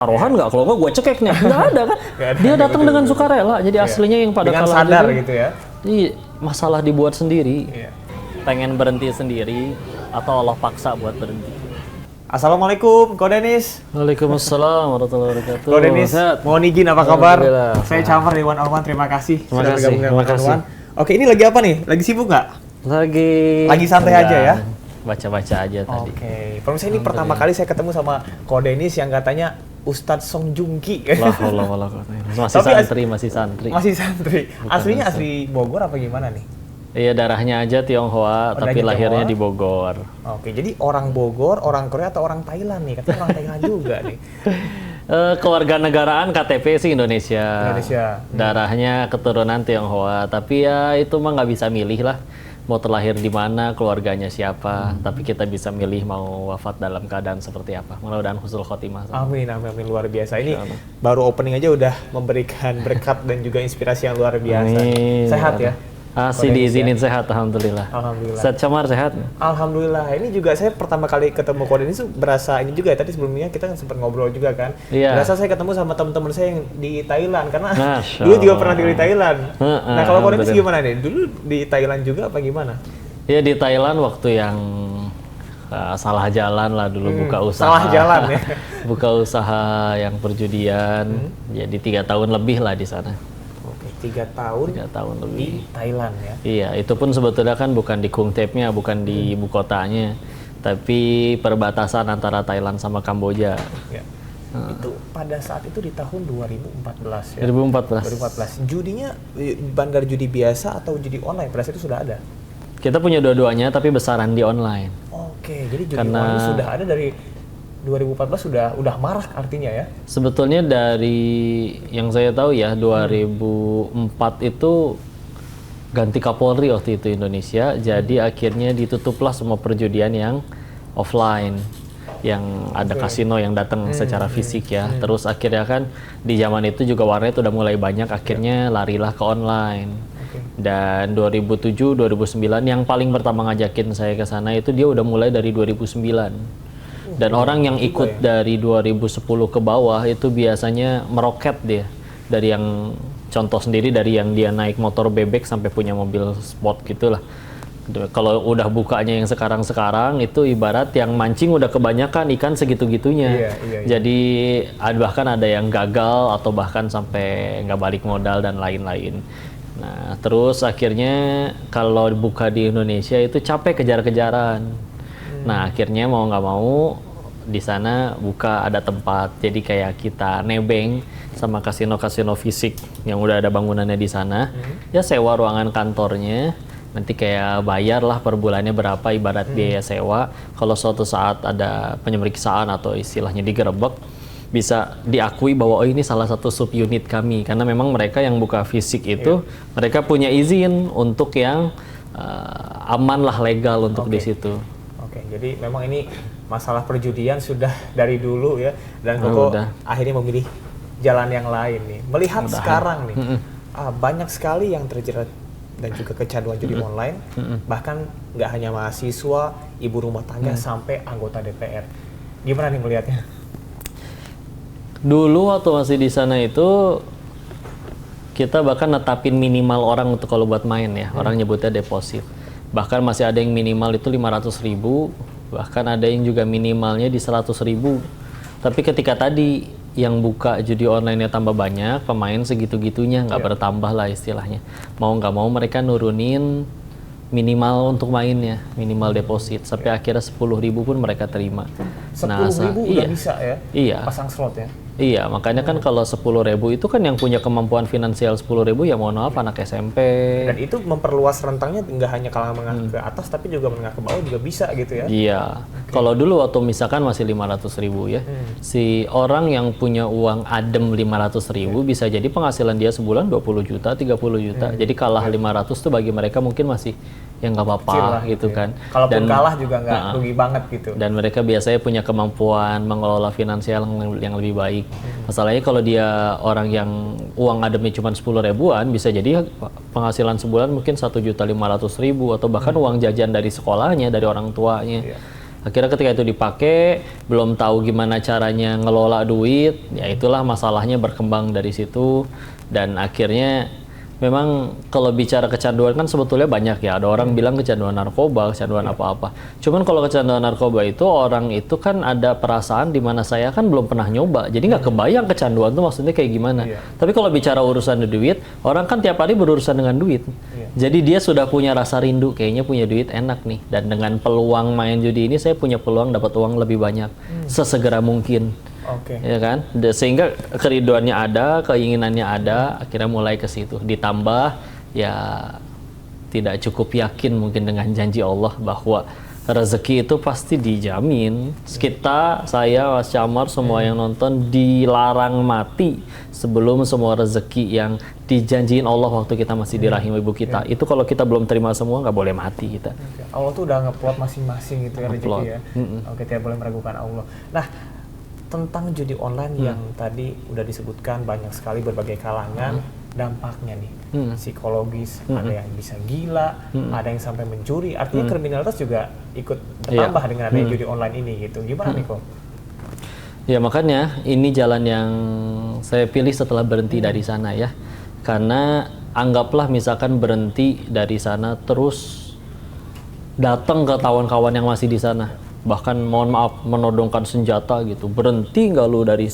taruhan nggak, kalau nggak gue cekeknya nggak ada kan. Dia datang dengan sukarela, jadi aslinya yang pada dengan kalah sadar gitu ya. Iya, masalah dibuat sendiri. Iya. Pengen berhenti sendiri atau Allah paksa buat berhenti. Assalamualaikum, Ko Denis. Waalaikumsalam warahmatullahi wabarakatuh. Ko Denis, mohon izin apa kabar? Saya Camar dari One on One, terima kasih Terima sudah kasih, bergabung dengan terima One on kasih. One. Oke, ini lagi apa nih? Lagi sibuk nggak? Lagi santai aja ya? Baca-baca aja tadi. Oke, pemirsa, ini pertama kali saya ketemu sama Ko Denis yang katanya Ustadz Song Joong Ki. Masih santri. Masih santri. Bukan Aslinya Ustadz. asli Bogor apa gimana nih? Iya, darahnya aja Tionghoa, tapi Darahnya lahirnya Tionghoa. di Bogor. Oke, jadi orang Bogor, orang Korea atau orang Thailand nih? Katanya orang Thailand juga nih. Kewarganegaraan KTP sih Indonesia. Indonesia. Darahnya keturunan Tionghoa, tapi ya itu mah nggak bisa milih lah. Mau terlahir di mana, keluarganya siapa, tapi kita bisa milih mau wafat dalam keadaan seperti apa. Mudah-mudahan husnul khotimah. Amin, amin, amin, luar biasa. Ini Insya Allah. baru opening aja udah memberikan berkat dan juga inspirasi yang luar biasa. Amin. Sehat ya? Asli Ko Denis diizinin ya? sehat, alhamdulillah. Alhamdulillah. Sehat Camar, sehat. Alhamdulillah. Ini juga saya pertama kali ketemu Ko Denis tuh berasa ini juga ya. Tadi sebelumnya kita kan sempat ngobrol juga kan. Iya. Berasa saya ketemu sama teman-teman saya yang di Thailand karena Masya dulu juga Allah. pernah di Thailand. Heeh, Nah, kalau Ko Denis alhamdulillah. gimana nih? Dulu di Thailand juga apa gimana? Ya di Thailand waktu yang salah jalan lah dulu buka usaha. Salah jalan ya. Buka usaha yang perjudian. Jadi 3 tahun lebih lah di sana. Oke, 3 tahun 3 tahun di lebih. Thailand ya. Iya, itu pun sebetulnya kan bukan di Kung Thep-nya, bukan di ibu kotanya, tapi perbatasan antara Thailand sama Kamboja. Ya. Itu pada saat itu di tahun 2014 ya. 2014. 2014. Judinya bandar judi biasa atau judi online? Pada saat itu sudah ada. Kita punya dua-duanya, tapi besaran di online. Oke, jadi judi Karena- online sudah ada dari 2014 udah marak artinya ya. Sebetulnya dari yang saya tahu ya, 2004 itu ganti Kapolri waktu itu Indonesia, jadi akhirnya ditutuplah semua perjudian yang offline, yang ada kasino yang datang secara fisik ya. Terus akhirnya kan di zaman itu juga warnet udah mulai banyak, akhirnya larilah ke online. Oke. Dan 2007, 2009 yang paling pertama ngajakin saya ke sana itu dia udah mulai dari 2009. Dan orang yang ikut dari 2010 ke bawah itu biasanya meroket dia. Dari yang contoh sendiri dari yang dia naik motor bebek sampai punya mobil sport gitulah. Kalau udah bukanya yang sekarang-sekarang itu ibarat yang mancing udah kebanyakan ikan segitu-gitunya. Iya. Jadi bahkan ada yang gagal atau bahkan sampai nggak balik modal dan lain-lain. Nah, terus akhirnya kalau buka di Indonesia itu capek kejar-kejaran. Nah, akhirnya mau nggak mau di sana buka ada tempat. Jadi kayak kita nebeng sama kasino-kasino fisik yang udah ada bangunannya di sana. Ya sewa ruangan kantornya. Nanti kayak bayar lah per bulannya berapa ibarat biaya sewa. Kalau suatu saat ada penyemeriksaan atau istilahnya digerebek, bisa diakui bahwa oh ini salah satu subunit kami, karena memang mereka yang buka fisik itu mereka punya izin untuk yang aman lah, legal untuk di situ. Oke, jadi memang ini masalah perjudian sudah dari dulu ya, dan Koko udah. akhirnya memilih jalan yang lain nih. Melihat Mudahan. sekarang nih, banyak sekali yang terjerat dan juga kecanduan judi online, bahkan nggak hanya mahasiswa, ibu rumah tangga sampai anggota DPR. Gimana nih melihatnya? Dulu waktu masih di sana itu kita bahkan netapin minimal orang untuk kalau buat main ya, orang nyebutnya deposit. Bahkan masih ada yang minimal itu 500.000, bahkan ada yang juga minimalnya di 100.000. Tapi ketika tadi yang buka judi online-nya tambah banyak, pemain segitu-gitunya nggak bertambah lah istilahnya. Mau nggak mau mereka nurunin minimal untuk mainnya, minimal deposit. Sampai akhirnya 10.000 pun mereka terima. 10.000 udah iya. bisa ya? Iya. Pasang slot ya? Iya, makanya kan kalau 10.000 itu kan yang punya kemampuan finansial 10.000 ya mohon maaf anak SMP. Dan itu memperluas rentangnya nggak hanya kalangan menengah ke atas, tapi juga menengah ke bawah juga bisa gitu ya? Iya, kalau dulu waktu misalkan masih 500.000 ya, si orang yang punya uang adem 500.000 bisa jadi penghasilan dia sebulan 20 juta, 30 juta. Jadi kalah 500 tuh bagi mereka mungkin masih ya nggak apa-apa Kecil lah gitu ya. kan. Kalaupun kalah juga nggak rugi banget gitu. Dan mereka biasanya punya kemampuan mengelola finansial yang lebih baik. Masalahnya kalau dia orang yang uang ademnya cuma 10.000-an, bisa jadi penghasilan sebulan mungkin 1.500.000 atau bahkan uang jajan dari sekolahnya, dari orang tuanya. Akhirnya ketika itu dipakai, belum tahu gimana caranya ngelola duit, ya itulah masalahnya berkembang dari situ. Dan akhirnya memang kalau bicara kecanduan kan sebetulnya banyak ya. Ada orang bilang kecanduan narkoba, kecanduan apa-apa. Cuman kalau kecanduan narkoba itu orang itu kan ada perasaan di mana saya kan belum pernah nyoba. Jadi nggak kebayang kecanduan tuh maksudnya kayak gimana. Tapi kalau bicara urusan duit, orang kan tiap hari berurusan dengan duit. Jadi dia sudah punya rasa rindu, kayaknya punya duit enak nih. Dan dengan peluang main judi ini saya punya peluang dapat uang lebih banyak sesegera mungkin. Ya kan, sehingga kerinduannya ada, keinginannya ada, akhirnya mulai ke situ. Ditambah ya tidak cukup yakin mungkin dengan janji Allah bahwa rezeki itu pasti dijamin. Kita, saya, Mas Camar, semua yang nonton dilarang mati sebelum semua rezeki yang dijanjiin Allah waktu kita masih di rahim ibu kita. Itu kalau kita belum terima semua nggak boleh mati kita. Allah tuh udah ngeplot masing-masing gitu ya rezeki ya. Oke, tidak boleh meragukan Allah. Nah, tentang judi online yang tadi udah disebutkan banyak sekali berbagai kalangan, dampaknya nih psikologis, ada yang bisa gila, ada yang sampai mencuri, artinya kriminalitas juga ikut bertambah dengan adanya judi online ini gitu. Gimana nih kok? Ya makanya ini jalan yang saya pilih setelah berhenti dari sana ya, karena anggaplah misalkan berhenti dari sana terus datang ke kawan-kawan yang masih di sana, bahkan mohon maaf menodongkan senjata gitu, berhenti nggak lu dari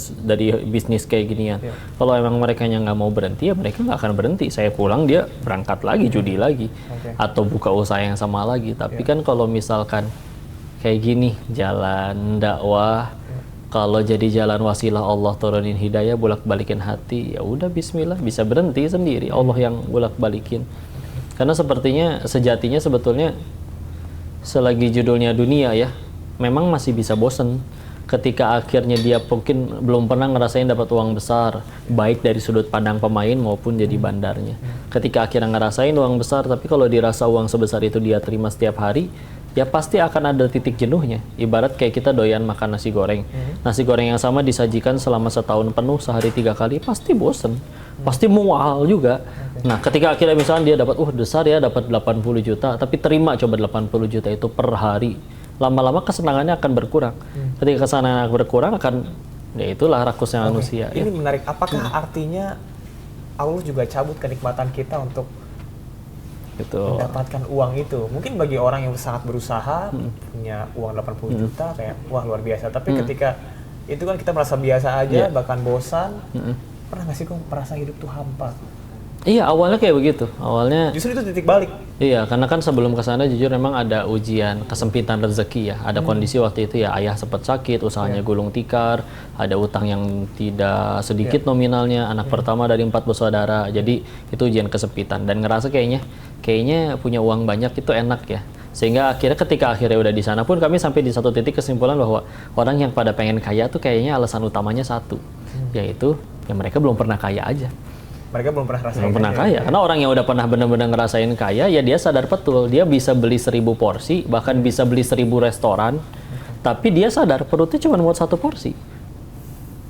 bisnis kayak ginian. Kalau emang mereka yang nggak mau berhenti ya mereka nggak akan berhenti. Saya pulang dia berangkat lagi judi lagi atau buka usaha yang sama lagi. Tapi kan kalau misalkan kayak gini jalan dakwah, kalau jadi jalan wasilah Allah turunin hidayah, bolak-balikin hati, ya udah bismillah, bisa berhenti sendiri, Allah yang bolak-balikin. Karena sepertinya sejatinya sebetulnya selagi judulnya dunia ya, memang masih bisa bosen ketika akhirnya dia mungkin belum pernah ngerasain dapat uang besar, baik dari sudut pandang pemain maupun jadi bandarnya. Ketika akhirnya ngerasain uang besar, tapi kalau dirasa uang sebesar itu dia terima setiap hari, ya pasti akan ada titik jenuhnya. Ibarat kayak kita doyan makan nasi goreng. Nasi goreng yang sama disajikan selama setahun penuh, sehari 3 kali, pasti bosen. Pasti mual juga. Nah, ketika akhirnya misalnya dia dapat, besar ya, dapat 80 juta, tapi terima coba 80 juta itu per hari. Lama-lama kesenangannya akan berkurang. Ketika kesenangan berkurang akan, ya itulah rakusnya manusia. Ini menarik. Apakah artinya Allah juga cabut kenikmatan kita untuk mendapatkan uang itu? Mungkin bagi orang yang sangat berusaha, punya uang 80 juta, kayak wah luar biasa. Tapi ketika itu kan kita merasa biasa aja, bahkan bosan. Pernah nggak sih kok merasa hidup tuh hampa? Iya, awalnya kayak begitu. Awalnya justru itu titik balik. Iya, karena kan sebelum ke sana jujur memang ada ujian kesempitan rezeki ya. Ada kondisi waktu itu ya ayah sempat sakit, usahanya gulung tikar, ada utang yang tidak sedikit nominalnya, anak pertama dari 4 bersaudara. Jadi itu ujian kesempitan dan ngerasa kayaknya punya uang banyak itu enak ya. Sehingga ketika akhirnya udah di sana pun kami sampai di satu titik kesimpulan bahwa orang yang pada pengen kaya tuh kayaknya alasan utamanya satu, yaitu ya mereka belum pernah kaya aja. Mereka belum pernah rasain. Belum pernah kaya. Karena orang yang udah pernah benar-benar ngerasain kaya, ya dia sadar betul. Dia bisa beli 1000 porsi, bahkan bisa beli 1000 restoran. Tapi dia sadar perutnya cuma muat 1 porsi.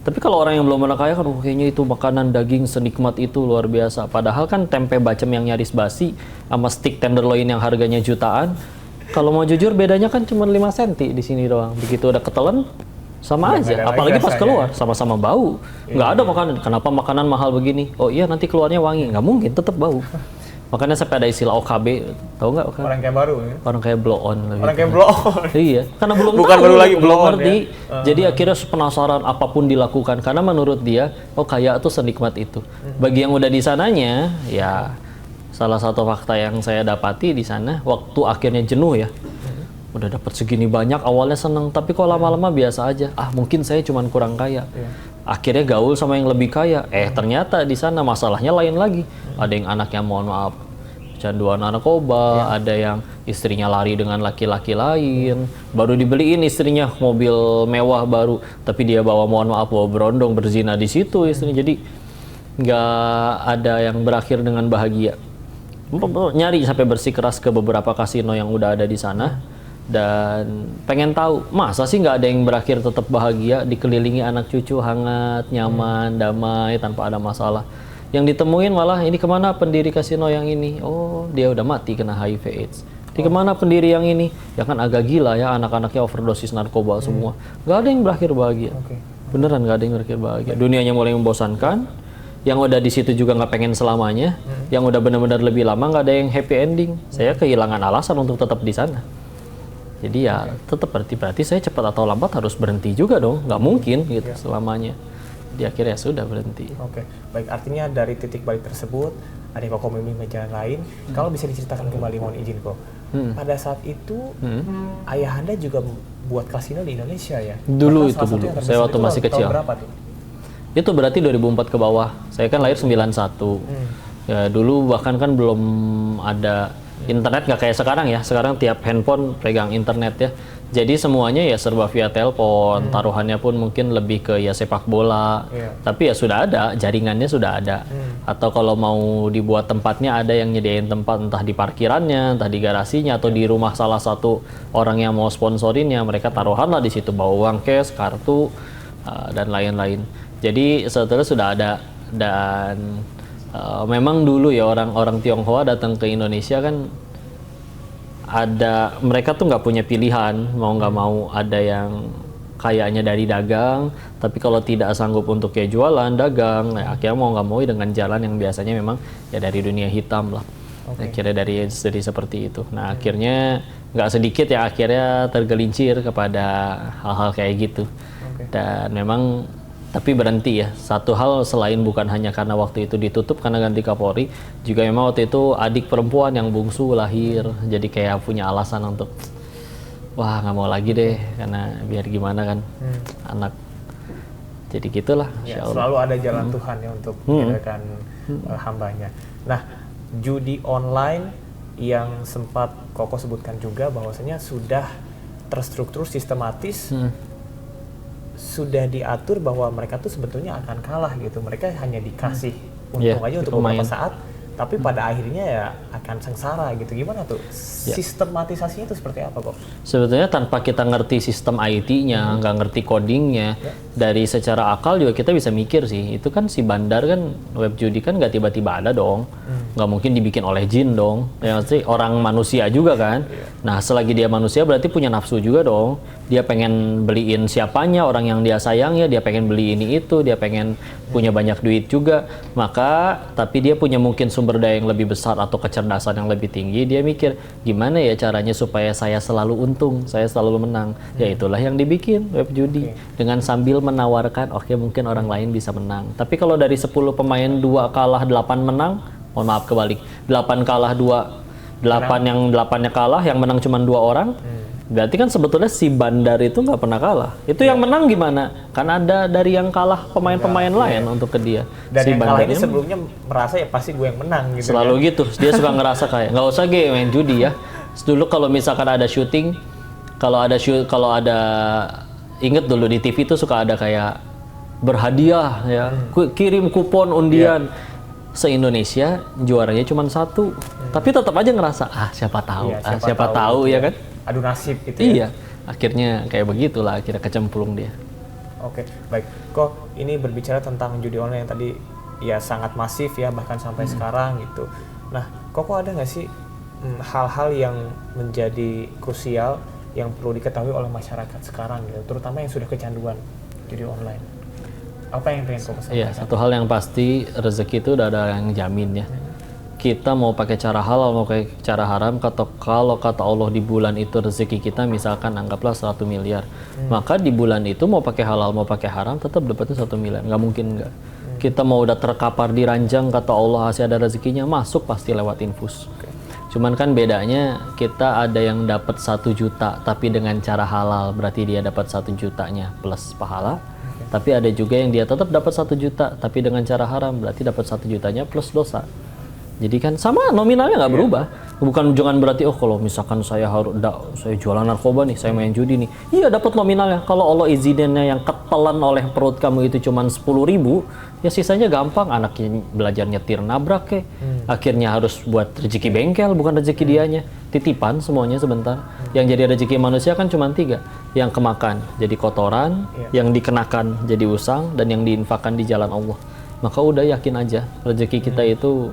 Tapi kalau orang yang belum pernah kaya kan, kayaknya itu makanan daging senikmat itu luar biasa. Padahal kan tempe bacem yang nyaris basi, sama steak tenderloin yang harganya jutaan. Kalau mau jujur bedanya kan cuma 5 cm di sini doang. Begitu udah ketelan, sama aja, apalagi pas keluar sama-sama bau. Nggak ada makanan. Kenapa makanan mahal begini? Oh iya nanti keluarnya wangi. Nggak mungkin, tetap bau. Makanya sampai ada istilah OKB, tahu nggak? Orang kayak baru ya? Orang kayak blow on. Orang kayak blow on. Iya, karena belum bukan tahu, baru lagi belum blow on, ngerti. Ya? Jadi akhirnya penasaran apapun dilakukan karena menurut dia, oh kaya tuh senikmat itu. Bagi yang udah di sananya, ya salah satu fakta yang saya dapati di sana, waktu akhirnya jenuh ya. Udah dapat segini banyak, awalnya seneng, tapi kok lama-lama biasa aja. Mungkin saya cuma kurang kaya. Akhirnya gaul sama yang lebih kaya. Ternyata di sana masalahnya lain lagi. Ada yang anaknya mohon maaf kecanduan narkoba, ada yang istrinya lari dengan laki-laki lain, baru dibeliin istrinya mobil mewah baru, tapi dia bawa mohon maaf bawa berondong berzina di situ istrinya. Jadi nggak ada yang berakhir dengan bahagia. Nyari sampai bersikeras ke beberapa kasino yang udah ada di sana. Dan pengen tahu, masa sih nggak ada yang berakhir tetap bahagia, dikelilingi anak cucu hangat, nyaman, damai, tanpa ada masalah. Yang ditemuin malah, ini kemana pendiri kasino yang ini? Oh, dia udah mati kena HIV AIDS. Di kemana pendiri yang ini? Ya kan agak gila ya, anak-anaknya overdosis narkoba semua. Nggak ada yang berakhir bahagia. Beneran nggak ada yang berakhir bahagia. Dunianya mulai membosankan. Yang udah di situ juga nggak pengen selamanya. Yang udah benar-benar lebih lama nggak ada yang happy ending. Saya kehilangan alasan untuk tetap di sana. Jadi ya tetap berarti saya cepat atau lambat harus berhenti juga dong. Nggak mungkin gitu selamanya. Di akhirnya sudah berhenti. Oke, baik, artinya dari titik balik tersebut ada Koko memilih jalan lain. Kalau bisa diceritakan kembali, mohon izin kok. Pada saat itu ayah Anda juga buat kasino di Indonesia ya? Dulu Bahkan itu salah satu dulu. yang Saya waktu terbesar masih itu kecil. Tahun berapa tuh? Itu berarti 2004 ke bawah. Saya kan lahir 91. Ya dulu bahkan kan belum ada internet, nggak kayak sekarang ya. Sekarang tiap handphone pegang internet ya. Jadi semuanya ya serba via telepon, taruhannya pun mungkin lebih ke ya sepak bola. Tapi ya sudah ada, jaringannya sudah ada. Atau kalau mau dibuat tempatnya ada yang nyediain tempat entah di parkirannya, entah di garasinya atau di rumah salah satu orang yang mau sponsorinnya, mereka taruhanlah di situ bawa uang cash, kartu dan lain-lain. Jadi sebetulnya sudah ada dan memang dulu ya orang-orang Tionghoa datang ke Indonesia kan ada, mereka tuh nggak punya pilihan, mau nggak mau ada yang kayaknya dari dagang, tapi kalau tidak sanggup untuk kayak jualan, dagang, nah, akhirnya mau nggak mau dengan jalan yang biasanya memang ya dari dunia hitam lah. Akhirnya dari seperti itu. Nah akhirnya nggak sedikit ya akhirnya tergelincir kepada hal-hal kayak gitu. Dan memang tapi berhenti ya. Satu hal selain bukan hanya karena waktu itu ditutup karena ganti Kapolri, juga memang waktu itu adik perempuan yang bungsu lahir, jadi kayak punya alasan untuk wah nggak mau lagi deh, karena biar gimana kan anak. Jadi gitulah. Ya, selalu ada jalan Tuhan ya untuk menyediakan hambanya. Nah, judi online yang sempat Koko sebutkan juga bahwasanya sudah terstruktur sistematis. Sudah diatur bahwa mereka tuh sebetulnya akan kalah gitu. Mereka hanya dikasih untung aja untuk beberapa saat, tapi pada akhirnya ya akan sengsara gitu. Gimana tuh? Sistematisasinya itu seperti apa kok? Sebetulnya tanpa kita ngerti sistem IT-nya, nggak ngerti codingnya, dari secara akal juga kita bisa mikir sih. Itu kan si bandar kan, web judi kan nggak tiba-tiba ada dong. Nggak mungkin dibikin oleh jin dong. Ya pasti orang manusia juga kan. Nah selagi dia manusia berarti punya nafsu juga dong. Dia pengen beliin siapanya, orang yang dia sayang ya, dia pengen beli ini itu, dia pengen punya banyak duit juga. Maka, tapi dia punya mungkin sumber daya yang lebih besar atau kecerdasan yang lebih tinggi, dia mikir, gimana ya caranya supaya saya selalu untung, saya selalu menang. Ya itulah yang dibikin web judi. Dengan sambil menawarkan, oke mungkin orang lain bisa menang. Tapi kalau dari 10 pemain 2 kalah 8 menang, mohon maaf kebalik, 8 kalah 2, 8 yang 8-nya kalah, yang menang cuma 2 orang. Berarti kan sebetulnya si bandar itu nggak pernah kalah. Itu yang menang gimana? Kan ada dari yang kalah pemain-pemain lain untuk ke dia. Dan si yang kalah ini sebelumnya merasa ya pasti gue yang menang gitu. Selalu kan? Gitu. Dia suka ngerasa kayak nggak usah gue main judi ya. Dulu kalau misalkan ada syuting, kalau ada inget dulu di TV itu suka ada kayak berhadiah ya, kirim kupon undian. Se-Indonesia juaranya cuma 1. Tapi tetap aja ngerasa siapa tahu, siapa tahu ya kan. Adu nasib gitu ya. Iya, akhirnya kayak begitulah, akhirnya kecemplung dia. Oke, baik. Kok ini berbicara tentang judi online yang tadi ya sangat masif ya, bahkan sampai sekarang gitu. Nah, kok ada nggak sih hal-hal yang menjadi krusial yang perlu diketahui oleh masyarakat sekarang gitu, terutama yang sudah kecanduan judi online? Apa yang pengen kau pesan? Iya, satu hal yang pasti, rezeki itu udah ada yang jamin ya. Kita mau pakai cara halal, mau pakai cara haram, kalau kata Allah di bulan itu rezeki kita misalkan anggaplah 100 miliar. Maka di bulan itu mau pakai halal, mau pakai haram, tetap dapatnya 1 miliar. Nggak mungkin nggak. Kita mau udah terkapar di ranjang, kata Allah masih ada rezekinya, masuk pasti lewat infus. Cuman kan bedanya kita ada yang dapat 1 juta, tapi dengan cara halal, berarti dia dapat 1 jutanya plus pahala. Tapi ada juga yang dia tetap dapat 1 juta, tapi dengan cara haram, berarti dapat 1 jutanya plus dosa. Jadi kan sama nominalnya nggak berubah. Bukan jangan berarti kalau misalkan saya saya jualan narkoba nih, saya main judi nih. Iya dapat nominalnya. Kalau Allah izinnya yang ketelan oleh perut kamu itu cuma 10.000, ya sisanya gampang. Anaknya belajar nyetir nabrak ke. Akhirnya harus buat rezeki bengkel, bukan rezeki dianya. Titipan semuanya sebentar. Yang jadi rezeki manusia kan cuma 3. Yang kemakan jadi kotoran, yang dikenakan jadi usang, dan yang diinfakkan di jalan Allah. Maka udah yakin aja rezeki kita itu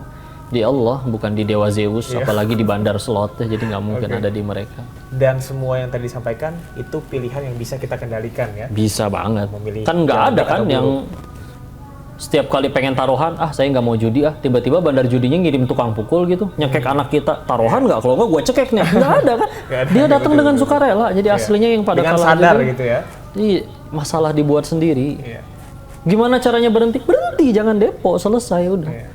Di Allah, bukan di Dewa Zeus, apalagi di bandar slot, jadi nggak mungkin ada di mereka. Dan semua yang tadi disampaikan itu pilihan yang bisa kita kendalikan ya. Bisa banget. Memilih Kan nggak ada kan yang setiap kali pengen taruhan, saya nggak mau judi tiba-tiba bandar judinya ngirim tukang pukul gitu, nyekek anak kita, taruhan nggak? Kalau nggak gue cekek nih, nggak ada kan? Dia datang dengan sukarela, jadi aslinya yang pada dengan kalah sadar juga, gitu ya. Iya, masalah dibuat sendiri. Iya. Gimana caranya berhenti? Berhenti, jangan depo, selesai udah. Iya.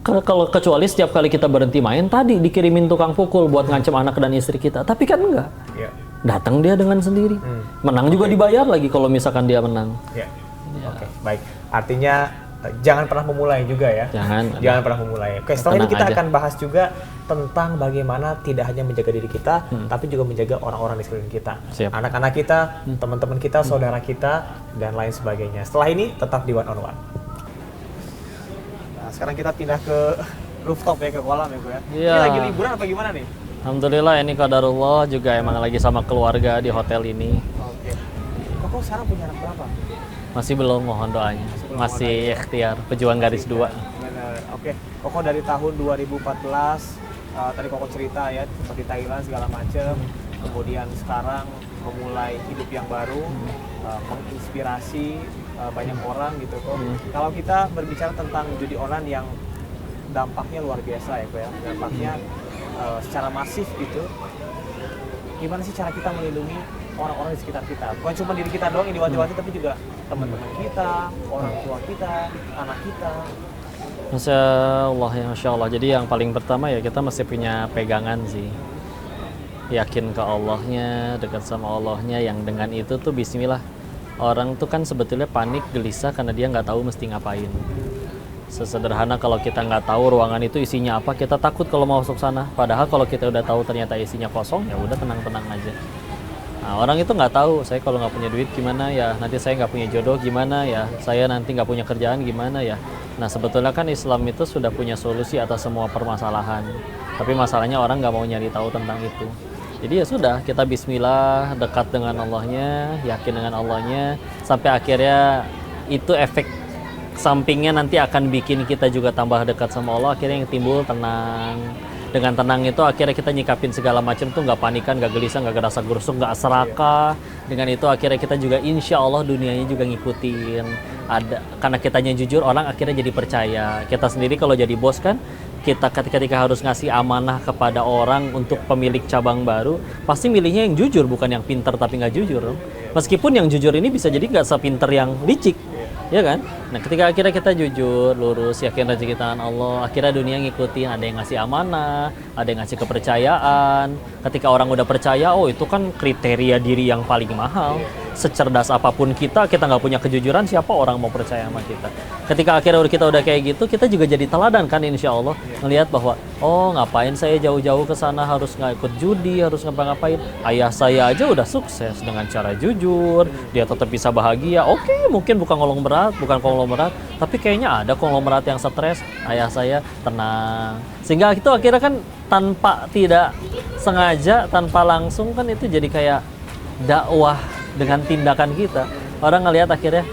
Kalau kecuali setiap kali kita berhenti main, tadi dikirimin tukang pukul buat ngancem anak dan istri kita, tapi kan enggak. Iya. Datang dia dengan sendiri, menang juga dibayar lagi kalau misalkan dia menang. Iya. Oke, baik. Artinya jangan pernah memulai juga ya. Jangan pernah memulai. Oke, setelah ini kita akan bahas juga tentang bagaimana tidak hanya menjaga diri kita, tapi juga menjaga orang-orang di sekeliling kita. Anak-anak kita, teman-teman kita, saudara kita, dan lain sebagainya. Setelah ini tetap di One on One. Nah, sekarang kita pindah ke rooftop ya, ke kolam ya Bu ya. Iya. Ini lagi liburan apa gimana nih? Alhamdulillah, ini qadarullah juga emang lagi sama keluarga di hotel ini. Oke. Koko sekarang punya anak berapa? Masih belum, mohon doanya. Masih ikhtiar, pejuang garis 2. Benar. Oke. Koko dari tahun 2014 tadi Koko cerita ya seperti Thailand segala macam. Kemudian sekarang memulai hidup yang baru, menginspirasi banyak orang gitu kok. Kalau kita berbicara tentang judi online yang dampaknya luar biasa ya kok ya. Dampaknya secara masif gitu. Gimana sih cara kita melindungi orang-orang di sekitar kita? Bukan cuma diri kita doang yang diwati-wati, tapi juga teman-teman kita, orang tua kita, anak kita. Masya Allah, ya Masya Allah. Jadi yang paling pertama ya kita mesti punya pegangan sih. Yakin ke Allahnya, dekat sama Allahnya, yang dengan itu tuh bismillah. Orang tuh kan sebetulnya panik, gelisah karena dia nggak tahu mesti ngapain. Sesederhana kalau kita nggak tahu ruangan itu isinya apa, kita takut kalau mau masuk sana. Padahal kalau kita udah tahu ternyata isinya kosong, ya udah tenang-tenang aja. Nah, orang itu nggak tahu, saya kalau nggak punya duit gimana ya, nanti saya nggak punya jodoh gimana ya, saya nanti nggak punya kerjaan gimana ya. Nah sebetulnya kan Islam itu sudah punya solusi atas semua permasalahan. Tapi masalahnya orang nggak mau nyari tahu tentang itu. Jadi ya sudah, kita bismillah, dekat dengan Allahnya, yakin dengan Allahnya, sampai akhirnya itu efek sampingnya nanti akan bikin kita juga tambah dekat sama Allah. Akhirnya yang timbul tenang. Dengan tenang itu akhirnya kita nyikapin segala macam tuh nggak panikan, nggak gelisah, nggak gerasa gerusuk, nggak serakah. Dengan itu akhirnya kita juga insya Allah dunianya juga ngikutin. Karena kitanya jujur, orang akhirnya jadi percaya. Kita sendiri kalau jadi bos kan, kita ketika harus ngasih amanah kepada orang untuk pemilik cabang baru, pasti milihnya yang jujur, bukan yang pinter tapi nggak jujur. Meskipun yang jujur ini bisa jadi nggak sepinter yang licik, ya kan? Nah ketika akhirnya kita jujur, lurus, yakin rezeki tangan Allah, akhirnya dunia ngikutin, ada yang ngasih amanah, ada yang ngasih kepercayaan. Ketika orang udah percaya, oh itu kan kriteria diri yang paling mahal. Secerdas apapun kita nggak punya kejujuran, siapa orang mau percaya sama kita? Ketika akhirnya kita udah kayak gitu, kita juga jadi teladan kan insya Allah. Ngelihat bahwa, oh ngapain saya jauh-jauh ke sana harus nggak ikut judi, harus ngapa-ngapain. Ayah saya aja udah sukses dengan cara jujur, dia tetap bisa bahagia. Oke, mungkin bukan konglomerat, tapi kayaknya ada konglomerat yang stres. Ayah saya tenang. Sehingga itu akhirnya kan tanpa tidak sengaja, tanpa langsung kan itu jadi kayak dakwah dengan tindakan kita. Orang ngelihat akhirnya,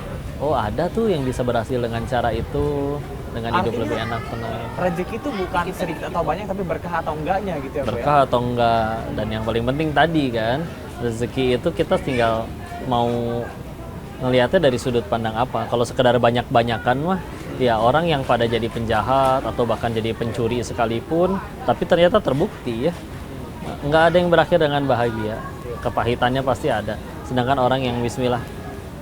oh ada tuh yang bisa berhasil dengan cara itu, dengan hidup lebih enak, tenang. Rezeki itu bukan sedikit atau banyak, tapi berkah atau enggaknya gitu ya. Berkah atau enggak, dan yang paling penting tadi kan, rezeki itu kita tinggal mau ngelihatnya dari sudut pandang apa. Kalau sekedar banyak-banyakan mah, ya orang yang pada jadi penjahat atau bahkan jadi pencuri sekalipun, tapi ternyata terbukti ya, nggak ada yang berakhir dengan bahagia. Kepahitannya pasti ada. Sedangkan orang yang bismillah,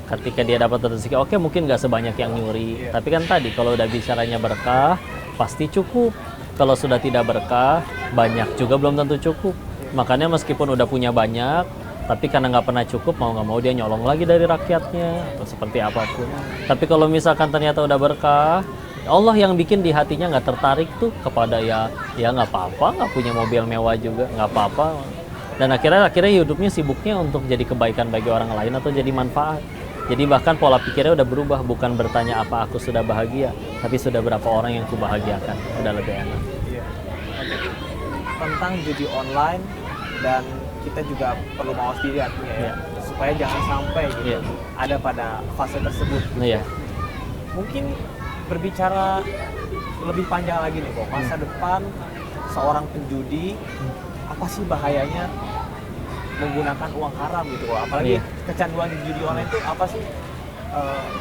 ketika dia dapat rezeki, oke mungkin nggak sebanyak yang nyuri, tapi kan tadi kalau udah bicaranya berkah, pasti cukup. Kalau sudah tidak berkah, banyak juga belum tentu cukup. Makanya meskipun udah punya banyak, tapi karena nggak pernah cukup, mau nggak mau dia nyolong lagi dari rakyatnya atau seperti apapun. Tapi kalau misalkan ternyata udah berkah, Allah yang bikin di hatinya nggak tertarik tuh kepada ya nggak apa-apa, nggak punya mobil mewah juga nggak apa-apa. Dan akhirnya hidupnya sibuknya untuk jadi kebaikan bagi orang lain atau jadi manfaat. Jadi bahkan pola pikirnya udah berubah, bukan bertanya apa aku sudah bahagia, tapi sudah berapa orang yang kubahagiakan, udah lebih enak. Iya. Tentang judi online, dan kita juga perlu mawas diri artinya ya, supaya jangan sampai gitu ada pada fase tersebut. Gitu. Iya. Mungkin berbicara lebih panjang lagi nih kok, masa depan seorang penjudi, apa sih bahayanya menggunakan uang haram gitu kok? Apalagi kecanduan judi online itu apa sih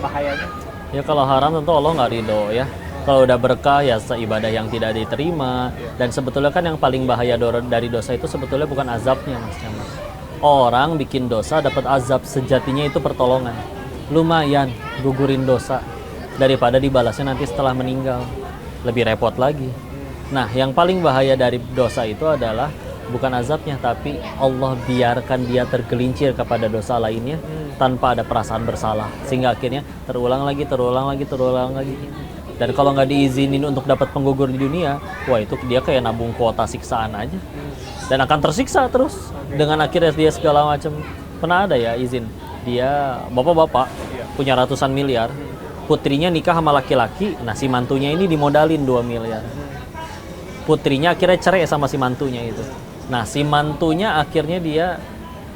bahayanya? Ya kalau haram tentu Allah nggak ridho ya. Kalau udah berkah ya ibadah yang tidak diterima. Dan sebetulnya kan yang paling bahaya dari dosa itu sebetulnya bukan azabnya Mas Camat. Orang bikin dosa dapat azab, sejatinya itu pertolongan. Lumayan gugurin dosa daripada dibalasnya nanti setelah meninggal. Lebih repot lagi. Nah, yang paling bahaya dari dosa itu adalah bukan azabnya, tapi Allah biarkan dia tergelincir kepada dosa lainnya tanpa ada perasaan bersalah, sehingga akhirnya terulang lagi. Dan kalau nggak diizinin untuk dapat penggugur di dunia, wah itu dia kayak nabung kuota siksaan aja, dan akan tersiksa terus dengan akhirnya dia segala macam. Pernah ada ya izin, dia bapak-bapak punya ratusan miliar, putrinya nikah sama laki-laki, nah si mantunya ini dimodalin 2 miliar. Putrinya akhirnya cerai sama si mantunya itu. Nah, si mantunya akhirnya dia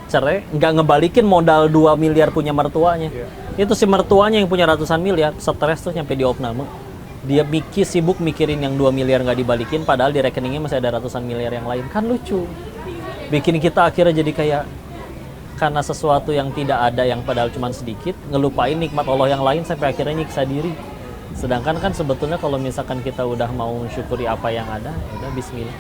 cerai, nggak ngebalikin modal 2 miliar punya mertuanya. Itu si mertuanya yang punya ratusan miliar, stres tuh nyampe di opname. Dia sibuk mikirin yang 2 miliar nggak dibalikin, padahal di rekeningnya masih ada ratusan miliar yang lain. Kan lucu. Bikin kita akhirnya jadi kayak, karena sesuatu yang tidak ada, yang padahal cuma sedikit, ngelupain nikmat Allah yang lain sampai akhirnya nyiksa diri. Sedangkan kan sebetulnya kalau misalkan kita udah mau mensyukuri apa yang ada, ya udah bismillah.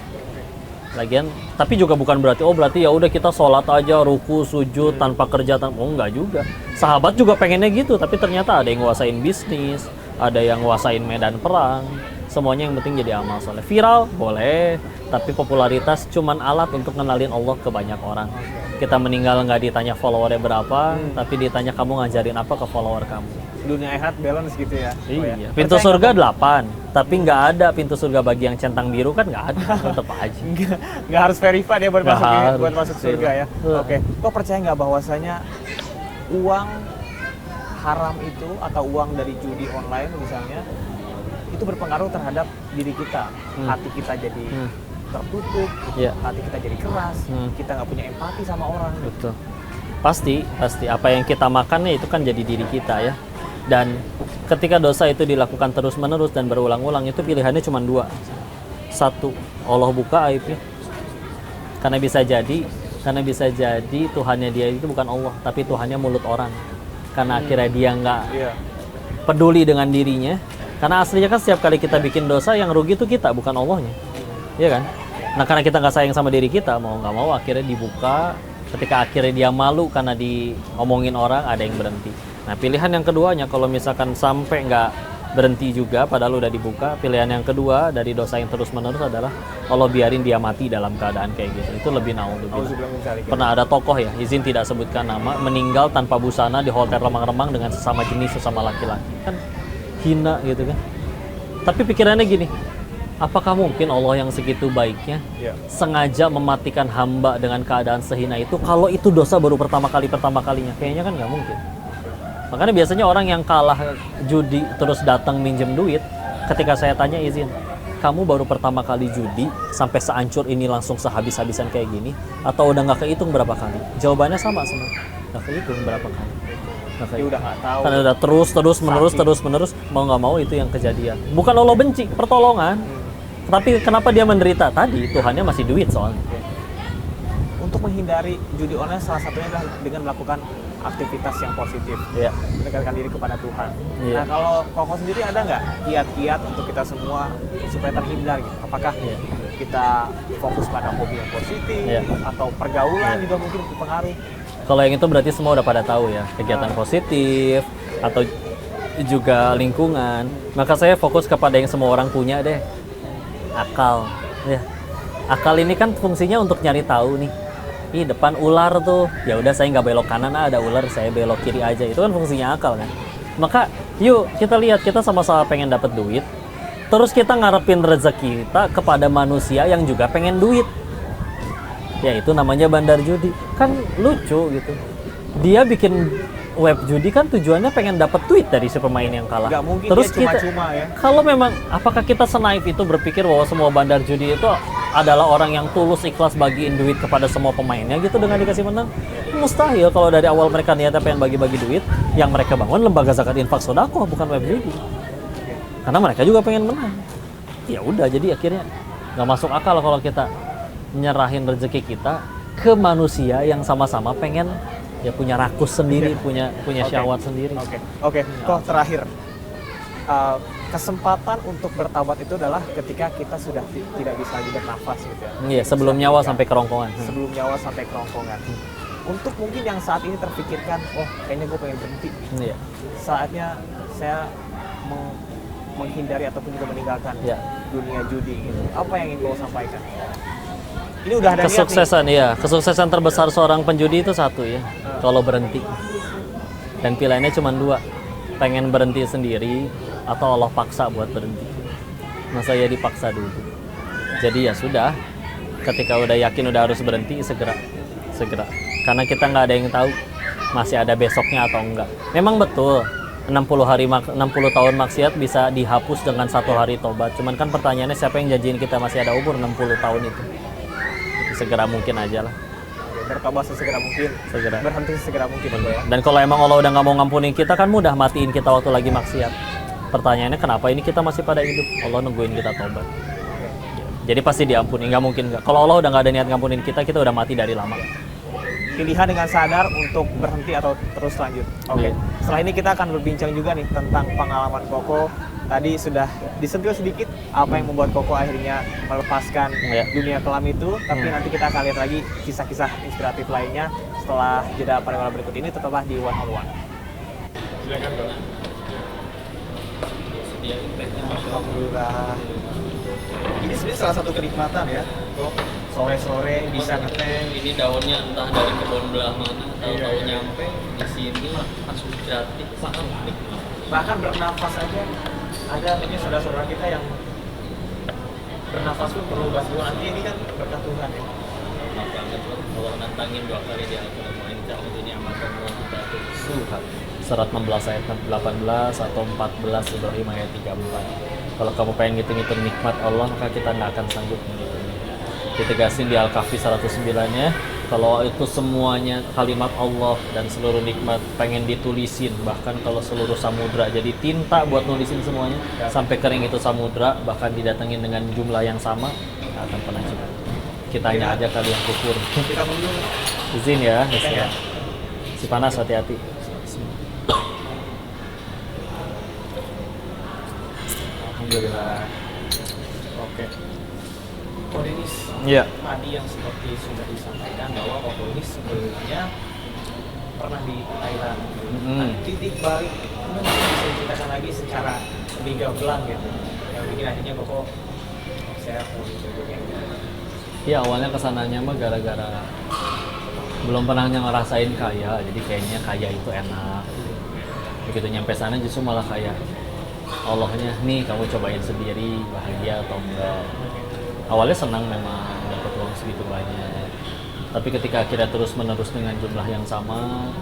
Lagian, tapi juga bukan berarti ya udah kita sholat aja, ruku, sujud tanpa kerja, enggak juga. Sahabat juga pengennya gitu, tapi ternyata ada yang nguasain bisnis, ada yang nguasain medan perang. Semuanya yang penting jadi amal soleh. Viral boleh, tapi popularitas cuman alat untuk kenalin Allah ke banyak orang. Kita meninggal nggak ditanya followernya berapa, tapi ditanya kamu ngajarin apa ke follower kamu. Dunia akhirat balance gitu ya. Iya. Pintu surga 8, tapi nggak ada pintu surga bagi yang centang biru kan nggak ada, tetap aja. Nggak harus verified ya buat masuk surga ya. Oke. Kok percaya nggak bahwasanya uang haram itu atau uang dari judi online misalnya itu berpengaruh terhadap diri kita, hati kita jadi tertutup, hati kita jadi keras, kita nggak punya empati sama orang. Betul. Pasti apa yang kita makannya itu kan jadi diri kita ya. Dan ketika dosa itu dilakukan terus-menerus dan berulang-ulang, itu pilihannya cuma 2. 1, Allah buka aibnya. Karena bisa jadi Tuhannya dia itu bukan Allah, tapi Tuhannya mulut orang. Karena akhirnya dia nggak peduli dengan dirinya. Karena aslinya kan setiap kali kita bikin dosa, yang rugi itu kita, bukan Allahnya. Iya kan? Nah, karena kita nggak sayang sama diri kita, mau nggak mau akhirnya dibuka. Ketika akhirnya dia malu karena diomongin orang, ada yang berhenti. Nah, pilihan yang keduanya, kalau misalkan sampai nggak berhenti juga, padahal udah dibuka, pilihan yang kedua dari dosa yang terus-menerus adalah Allah biarin dia mati dalam keadaan kayak gitu. Itu lebih naudzubillah. Pernah ada tokoh ya, izin tidak sebutkan nama, meninggal tanpa busana di hotel remang-remang dengan sesama jenis, sesama laki-laki. Kan hina gitu kan. Tapi pikirannya gini, apakah mungkin Allah yang segitu baiknya sengaja mematikan hamba dengan keadaan sehina itu kalau itu dosa baru pertama kalinya? Kayaknya kan nggak mungkin. Makanya biasanya orang yang kalah judi terus datang minjem duit, ketika saya tanya izin, kamu baru pertama kali judi sampai seancur ini langsung sehabis-habisan kayak gini, atau udah nggak kehitung berapa kali? Jawabannya sama semua, nggak kehitung berapa kali. Dia udah nggak tahu. Karena udah terus menerus, mau nggak mau itu yang kejadian. Bukan Allah benci, pertolongan. Tapi kenapa dia menderita? Tadi Tuhannya masih duit soalnya. Untuk menghindari judi online salah satunya adalah dengan melakukan aktivitas yang positif, mendekatkan diri kepada Tuhan. Nah, kalau Koko sendiri ada nggak kiat-kiat untuk kita semua supaya terhindar gitu? Apakah kita fokus pada hobi yang positif atau pergaulan juga mungkin berpengaruh? Kalau yang itu berarti semua udah pada tahu ya, kegiatan positif atau juga lingkungan. Maka saya fokus kepada yang semua orang punya deh, akal. Ya, akal ini kan fungsinya untuk nyari tahu nih. Depan ular tuh, ya udah saya nggak belok kanan, ada ular saya belok kiri aja. Itu kan fungsinya akal kan. Maka yuk kita lihat, kita sama-sama pengen dapat duit, terus kita ngarepin rezeki kita kepada manusia yang juga pengen duit. Ya itu namanya bandar judi. Kan lucu gitu. Dia bikin web judi kan tujuannya pengen dapat duit dari si pemain yang kalah. Gak mungkin terus dia cuma-cuma ya. Kalau memang, apakah kita senaif itu berpikir bahwa semua bandar judi itu adalah orang yang tulus ikhlas bagiin duit kepada semua pemainnya gitu dengan dikasih menang? Mustahil. Kalau dari awal mereka niatnya pengen bagi-bagi duit, yang mereka bangun lembaga zakat infak sedekah, bukan web judi. karena mereka juga pengen menang. Ya udah, jadi akhirnya nggak masuk akal kalau kita nyerahin rezeki kita ke manusia yang sama-sama pengen ya punya rakus sendiri, punya syahwat sendiri. Oke. Kok terakhir, kesempatan untuk bertaubat itu adalah ketika kita sudah tidak bisa lagi bernafas gitu ya. Iya, sebelum nyawa sampai kerongkongan. Sebelum nyawa sampai kerongkongan. Untuk mungkin yang saat ini terpikirkan, oh kayaknya gue pengen berhenti. Iya. Saatnya saya menghindari ataupun juga meninggalkan dunia judi gitu. Apa yang ingin kau sampaikan? Ini udah ada kesuksesan niat nih. Ya, kesuksesan terbesar seorang penjudi itu satu ya, kalau berhenti. Dan pilihannya cuma dua, pengen berhenti sendiri atau Allah paksa buat berhenti. Nah saya dipaksa dulu. Jadi ya sudah, ketika udah yakin udah harus berhenti, segera. Karena kita nggak ada yang tahu masih ada besoknya atau enggak. Memang betul 60 tahun maksiat bisa dihapus dengan 1 hari tobat. Cuman kan pertanyaannya siapa yang janjiin kita masih ada umur 60 tahun itu. Segera mungkin aja lah. Bertobat sesegera mungkin. Berhenti sesegera mungkin. Ya. Dan kalau emang Allah udah nggak mau ngampunin kita, kan mudah matiin kita waktu lagi maksiat. Pertanyaannya kenapa ini kita masih pada hidup? Allah nungguin kita tobat. Jadi pasti diampuni, nggak mungkin nggak. Kalau Allah udah nggak ada niat ngampunin kita udah mati dari lama. Pilihan dengan sadar untuk berhenti atau terus lanjut. Oke. Setelah ini kita akan berbincang juga nih tentang pengalaman Koko. Tadi sudah disentuh sedikit apa yang membuat Koko akhirnya melepaskan dunia kelam itu. Tapi nanti kita akan lihat lagi kisah-kisah inspiratif lainnya setelah jeda pariwara berikut ini. Tetaplah di One on One. Silakan Dok. Alhamdulillah. Ini sebenarnya salah satu kenikmatan ya. Sore-sore bisa ngeteh. Ini daunnya entah dari kebun belah mana, tahu-tahu nyampe di sini langsung gratis, sangat nikmat. Bahkan bernafas aja ada mungkin saudara-saudara kita yang bernafas pun perlu bantuan. Nanti ini kan berkat Tuhan ya. Enak banget loh, kalau nantangin 2 kali di Al-Quran ini cara ini amalkan kita tuh suhat. Surat 16 ayat 18 atau 14 Ibrahim ayat 34. Kalau kamu pengen ngitung-ngitung nikmat Allah, maka kita nggak akan sanggup menghitung. Ditegasin di Al-Kahfi 109-nya, kalau itu semuanya kalimat Allah dan seluruh nikmat pengen ditulisin, bahkan kalau seluruh samudra jadi tinta buat nulisin semuanya, sampai kering itu samudra, bahkan didatengin dengan jumlah yang sama, nggak akan pernah cukup. Kitanya aja kali yang kufur. Kita dulu. Izin ya, si panas, hati-hati. Alhamdulillah. Oke. Ko Denis, tadi yang seperti sudah disampaikan bahwa Ko Denis sebelumnya pernah di Thailand. Titik balik mungkin bisa diceritakan lagi secara lebih gamblang gitu. Yang bikin akhirnya Koko saya mau dicoba. Ya awalnya kesananya mah gara-gara belum pernah ngerasain kaya, jadi kayaknya kaya itu enak. Begitu nyampe sana justru malah kaya. Allahnya nih kamu cobain sendiri bahagia atau enggak. Awalnya senang memang dapat uang segitu banyak, tapi ketika akhirnya terus menerus dengan jumlah yang sama,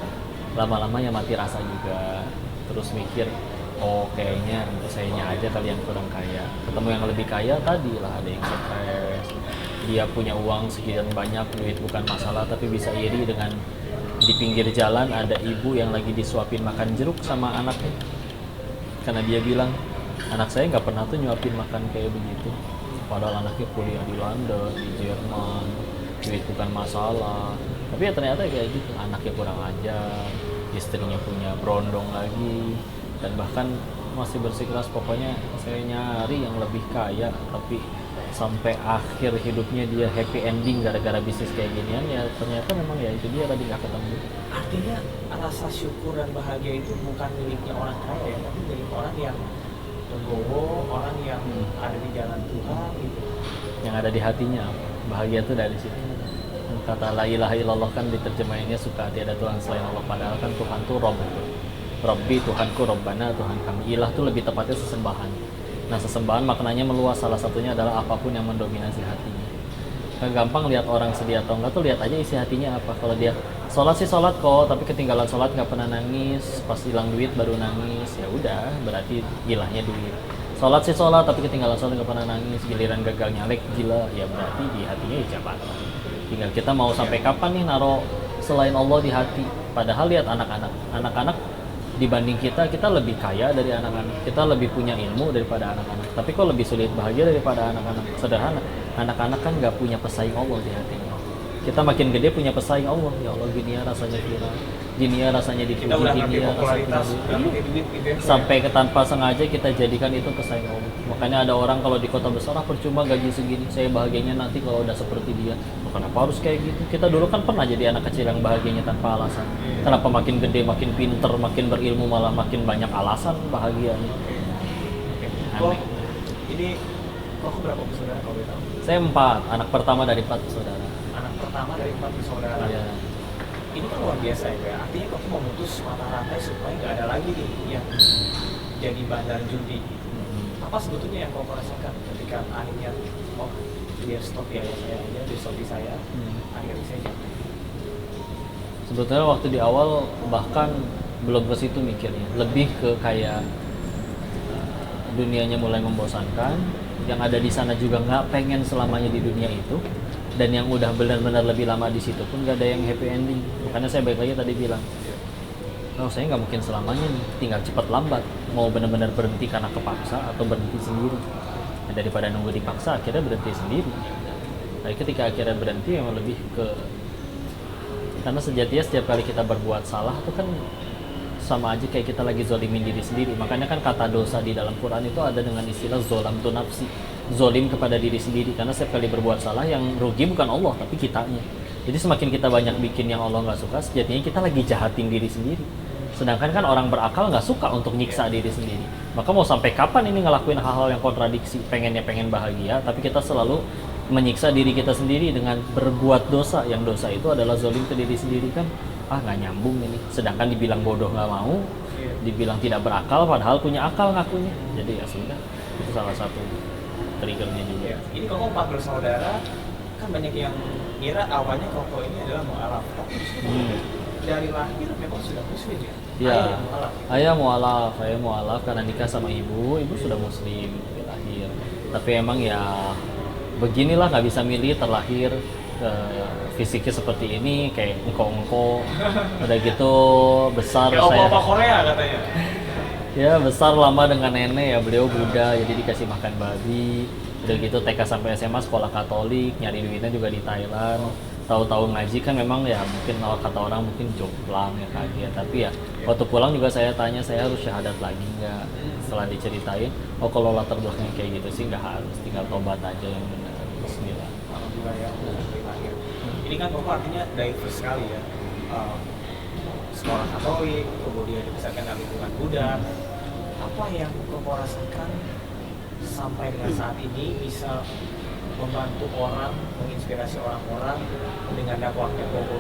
lama-lama ya mati rasa juga. Terus mikir, oh kayaknya sayanya aja kalian kurang kaya. Ketemu yang lebih kaya tadi lah, ada yang stres, dia punya uang sekian banyak, duit bukan masalah, tapi bisa iri dengan di pinggir jalan ada ibu yang lagi disuapin makan jeruk sama anaknya. Karena dia bilang, anak saya nggak pernah tuh nyuapin makan kayak begitu. Padahal anaknya kuliah di London, di Jerman, duit bukan masalah. Tapi ya ternyata kayak gitu, anaknya kurang ajar, istrinya punya berondong lagi, dan bahkan masih bersikeras pokoknya saya nyari yang lebih kaya, tapi sampai akhir hidupnya dia happy ending gara-gara bisnis kayak ginian, ya ternyata memang ya itu dia tadi nggak ketemu. Artinya rasa syukur dan bahagia itu bukan miliknya orang kaya, tapi milik orang yang legowo, orang yang ada di jalan Tuhan gitu. Yang ada di hatinya, bahagia itu dari situ. Kata la ilaha illallah kan diterjemahinnya suka tiada Tuhan selain Allah, padahal kan Tuhan tuh Rob itu. Rabbi, Tuhanku, Rabbana, Tuhan kami. Ilah tuh lebih tepatnya sesembahan. Nah sesembahan maknanya meluas, salah satunya adalah apapun yang mendominasi hatinya. Kan gampang lihat orang sedih atau enggak tuh lihat aja isi hatinya apa. Kalau dia sholat sih sholat kok, tapi ketinggalan sholat nggak pernah nangis, pas hilang duit baru nangis, ya udah berarti gilanya duit. Sholat sih sholat tapi ketinggalan sholat nggak pernah nangis, giliran gagal nyalek gila, ya berarti di hatinya ijabat. Tinggal kita mau sampai kapan nih naro selain Allah di hati. Padahal lihat anak-anak dibanding kita lebih kaya dari anak-anak, kita lebih punya ilmu daripada anak-anak, tapi kok lebih sulit bahagia daripada anak-anak. Sederhana, anak-anak kan nggak punya pesaing Allah di hatinya. Kita makin gede punya pesaing Allah, ya Allah gini ya rasanya viral, gini ya rasanya dipuji, gini ya rasanya sampai ke tanpa sengaja kita jadikan itu pesaing Allah. Makanya ada orang kalau di kota besar, percuma gaji segini, saya bahagianya nanti kalau udah seperti dia. Kenapa harus kayak gitu? Kita dulu kan pernah jadi anak kecil yang bahagianya tanpa alasan. Kenapa makin gede, makin pinter, makin berilmu malah makin banyak alasan bahagianya? Aneh. Ini kok berapa bersaudara kalau boleh tahu? Saya 4, anak pertama dari 4 saudara. Anak pertama dari 4 bersaudara. Iya. Ini kan luar biasa ya. Artinya kok memutus mata rantai supaya nggak ada lagi nih yang jadi bandar judi. Apa sebetulnya yang kau rasakan ketika akhirnya dia stop ya saya aja, dia stop di saya, akhirnya saya jangan. Sebetulnya waktu di awal bahkan belum ke situ mikirnya, lebih ke kayak dunianya mulai membosankan, yang ada di sana juga nggak pengen selamanya di dunia itu, dan yang udah benar-benar lebih lama di situ pun nggak ada yang happy ending. Makanya saya balik lagi tadi bilang, saya nggak mungkin selamanya nih, tinggal cepat lambat mau benar-benar berhenti karena kepaksa atau berhenti sendiri. Nah, daripada nunggu dipaksa akhirnya berhenti sendiri. Tapi ketika akhirnya berhenti memang lebih ke, karena sejatinya setiap kali kita berbuat salah itu kan sama aja kayak kita lagi zolimin diri sendiri. Makanya kan kata dosa di dalam Quran itu ada dengan istilah zolam tu nafsi, zolim kepada diri sendiri. Karena setiap kali berbuat salah yang rugi bukan Allah tapi kitanya. Jadi semakin kita banyak bikin yang Allah nggak suka, sejatinya kita lagi jahatin diri sendiri. Sedangkan kan orang berakal nggak suka untuk nyiksa diri sendiri. Maka mau sampai kapan ini ngelakuin hal-hal yang kontradiksi, pengen bahagia, tapi kita selalu menyiksa diri kita sendiri dengan berbuat dosa. Yang dosa itu adalah zolim ke diri sendiri kan. Nggak nyambung ini. Sedangkan dibilang bodoh nggak mau, dibilang tidak berakal, padahal punya akal ngakunya. Jadi ya sudah, itu salah satu triggernya juga. Ini Koko 4 bersaudara, kan banyak yang ngira awalnya Koko ini adalah mu'alaf, tapi justru dari lahir memang sudah muslim ya? Iya, ayah mu'alaf karena nikah sama ibu sudah muslim dari lahir. Tapi emang ya beginilah, nggak bisa milih, terlahir fisiknya seperti ini, kayak engko-engko, udah gitu besar kayak saya. opa-opa Korea katanya. Ya besar lama dengan nenek ya, beliau Buddha, jadi dikasih makan babi. Udah gitu TK sampai SMA sekolah Katolik, nyari duitnya juga di Thailand. Tahu-tahu ngaji kan memang ya mungkin kalau kata orang mungkin jomplang ya kaget. Tapi ya waktu pulang juga saya tanya, saya harus syahadat lagi nggak? Setelah diceritain, kalau latar belakangnya kayak gitu sih nggak harus, tinggal tobat aja yang benar. Bismillah. Alhamdulillah ya, ini kan Koko artinya diverse sekali ya. Sekolah Katolik, kemudian dibesarkan dalam lingkungan Buddha. Apa yang Koko rasakan sampai dengan saat ini bisa membantu orang, menginspirasi orang-orang dengan dakwahnya Koko?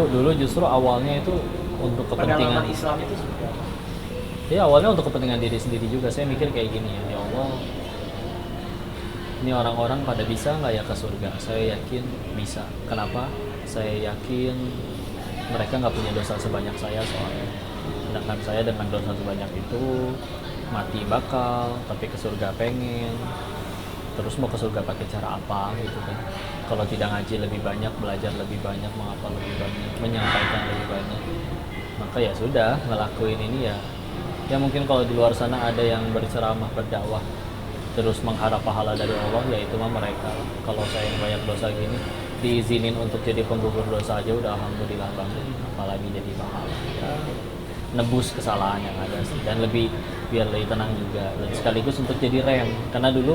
Dulu justru awalnya itu untuk kepentingan Pendalaman Islam itu seperti apa? Ya awalnya untuk kepentingan diri sendiri juga. Saya mikir kayak gini ya Allah, ini orang-orang pada bisa nggak ya ke surga? Saya yakin bisa. Kenapa? Saya yakin mereka nggak punya dosa sebanyak saya soalnya. Sedangkan saya dengan dosa sebanyak itu mati bakal, tapi ke surga pengen. Terus mau ke surga pakai cara apa gitu kan? Kalau tidak ngaji lebih banyak, belajar lebih banyak, menghafal lebih banyak, menyampaikan lebih banyak. Maka ya sudah, ngelakuin ini ya. Ya mungkin kalau di luar sana ada yang berceramah, berdakwah, terus mengharap pahala dari Allah, ya itu mah mereka. Kalau saya yang banyak dosa gini, diizinin untuk jadi penggugur dosa aja udah alhamdulillah banget, apalagi jadi pahala. Ya, nebus kesalahan yang ada sih, dan biar lebih tenang juga, dan sekaligus untuk jadi rem. Karena dulu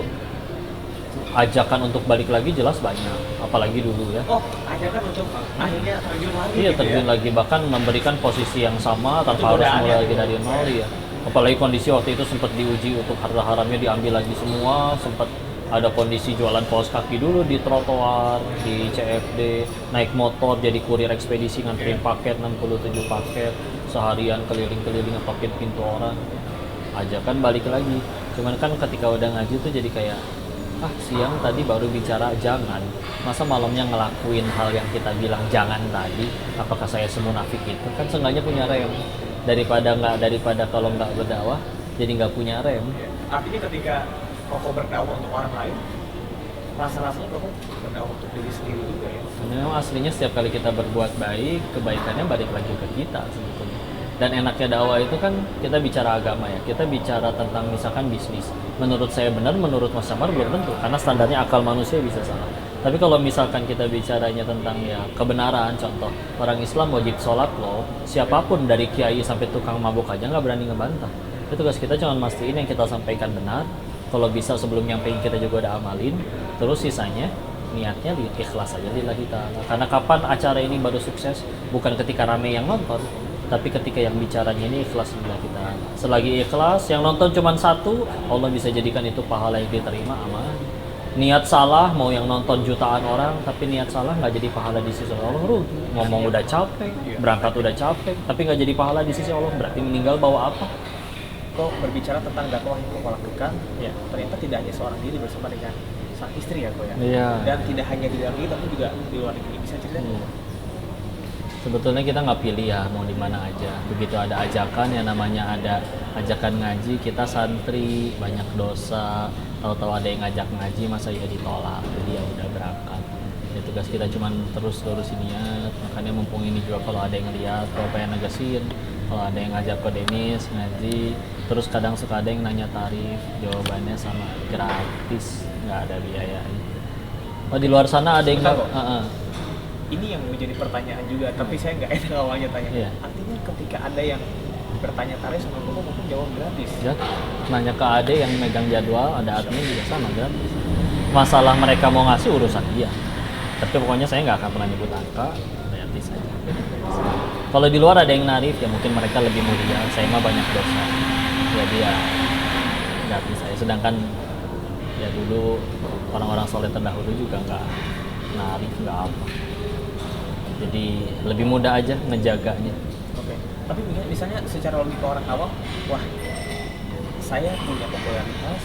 ajakan untuk balik lagi jelas banyak, apalagi dulu ya. Ajakan untuk akhirnya terjun lagi. Iya, gitu terjun ya? lagi, bahkan memberikan posisi yang sama tanpa harus mulai lagi dari nol ya. Apalagi kondisi waktu itu sempat diuji untuk harta haramnya diambil lagi semua, sempat ada kondisi jualan kaos kaki dulu di trotoar, di CFD, naik motor jadi kurir ekspedisi nganterin paket 67 paket, seharian keliling-keliling ngepakin pintu orang. Ajakan balik lagi. Cuman kan ketika udah ngaji tuh jadi kayak siang tadi baru bicara jangan, masa malamnya ngelakuin hal yang kita bilang jangan tadi, apakah saya semunafik itu? Kan seenggaknya punya rem, daripada kalau nggak berdakwah jadi nggak punya rem. Artinya ketika Koko berdakwah untuk orang lain, rasa-rasanya Koko berdakwah untuk diri sendiri juga ya? Memang aslinya setiap kali kita berbuat baik, kebaikannya balik lagi ke kita sebetulnya. Dan enaknya dakwah itu kan kita bicara agama ya, kita bicara tentang misalkan bisnis. Menurut saya benar, menurut Mas Samar belum tentu, karena standarnya akal manusia bisa salah. Tapi kalau misalkan kita bicaranya tentang ya kebenaran, contoh orang Islam wajib sholat loh, siapapun dari kiai sampai tukang mabuk aja nggak berani ngebantah. Itu tugas kita cuma mastiin yang kita sampaikan benar. Kalau bisa sebelum nyampein kita juga udah amalin, terus sisanya niatnya ikhlas aja lillahi ta'ala. Karena kapan acara ini baru sukses? Bukan ketika rame yang nonton, tapi ketika yang bicaranya ini ikhlas lillahi ta'ala. Selagi ikhlas, yang nonton cuma satu, Allah bisa jadikan itu pahala yang diterima, aman. Niat salah, mau yang nonton jutaan orang, tapi niat salah nggak jadi pahala di sisi Allah, rugi. Ngomong udah capek, berangkat udah capek, tapi nggak jadi pahala di sisi Allah, berarti meninggal bawa apa? Kok berbicara tentang dakwah yang kau lakukan, ya ternyata tidak hanya seorang diri bersama dengan sang istri ya kok ya. Iya. Dan tidak hanya di dalam negeri tapi juga di luar negeri, bisa cerita? Iya. Sebetulnya kita nggak pilih ya mau di mana aja. Begitu ada ajakan yang namanya ada ajakan ngaji, kita santri banyak dosa. Tahu-tahu ada yang ngajak ngaji, masa ya ditolak. Jadi ya udah berangkat. Ya, tugas kita cuman terus lurusin niat. Makanya mumpung ini juga kalau ada yang lihat, kalau pengen negesin, kalau ada yang ngajak ke Denis ngaji, terus kadang suka ada yang nanya tarif, jawabannya sama gratis, nggak ada biayanya. Oh di luar sana ada yang Ini yang menjadi pertanyaan juga, tapi saya nggak enak awalnya tanya. Iya. Artinya ketika ada yang bertanya tarif sama kamu mungkin jawab gratis. Ya, nanya ke ade yang megang jadwal, ada admin juga sama gratis. Masalah mereka mau ngasih urusan dia. Tapi pokoknya saya nggak akan pernah nyebut angka, gratis saja. Kalau di luar ada yang narif, ya mungkin mereka lebih mulia. Saya mah banyak dosa, jadi ya gratis saya. Sedangkan ya dulu orang-orang soleh terdahulu juga nggak narif, nggak apa. Jadi lebih mudah aja ngejaganya. Oke. Tapi misalnya secara logika orang awam, wah saya punya popularitas,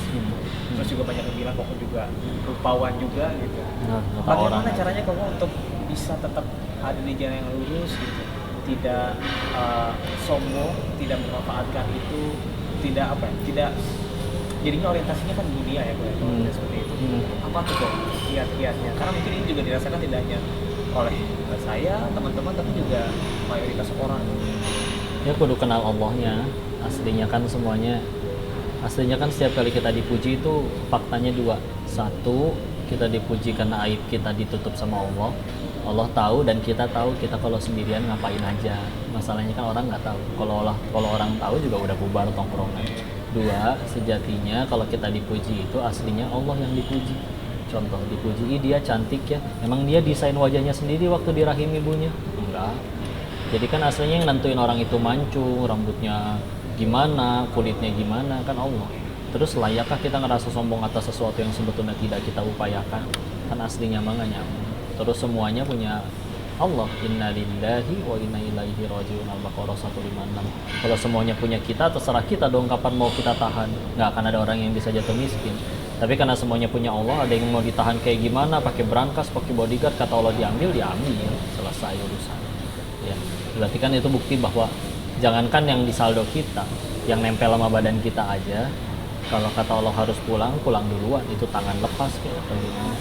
terus juga banyak yang bilang kok juga rupawan juga gitu. Nah, Bagaimana caranya kamu untuk bisa tetap ada di jalan yang lurus gitu, tidak sombong, tidak memanfaatkan itu, tidak tidak jadinya orientasinya kan dunia ya kalau seperti itu. Apa tuh kok kiat-kiatnya? Karena mungkin ini juga dirasakan tidak hanya oleh saya, teman-teman, tapi juga mayoritas orang. Ya kudu kenal Allahnya. Aslinya kan semuanya, aslinya kan setiap kali kita dipuji itu faktanya dua. Satu, kita dipuji karena aib kita ditutup sama Allah. Allah tahu dan kita tahu kita kalau sendirian ngapain aja. Masalahnya kan orang nggak tahu. Kalau orang tahu juga udah bubar tongkrongan. Dua, sejatinya kalau kita dipuji itu aslinya Allah yang dipuji. Contoh dipuji, dia cantik ya. Emang dia desain wajahnya sendiri waktu di rahim ibunya? Enggak. Jadi kan aslinya yang nentuin orang itu mancung, rambutnya gimana, kulitnya gimana, kan Allah. Terus layakkah kita ngerasa sombong atas sesuatu yang sebetulnya tidak kita upayakan? Kan aslinya mah nggak nyaman. Terus semuanya punya Allah. Inna lillahi wa inna ilaihi rajiun. Al-Baqarah 156. Kalau semuanya punya kita, terserah kita dong kapan mau kita tahan. Nggak akan ada orang yang bisa jatuh miskin. Tapi karena semuanya punya Allah, ada yang mau ditahan kayak gimana, pakai brankas, pakai bodyguard, kata Allah diambil, selesai urusan. Ya, berarti kan itu bukti bahwa jangankan yang di saldo kita, yang nempel sama badan kita aja, kalau kata Allah harus pulang, pulang duluan, itu tangan lepas kayak atau gimana.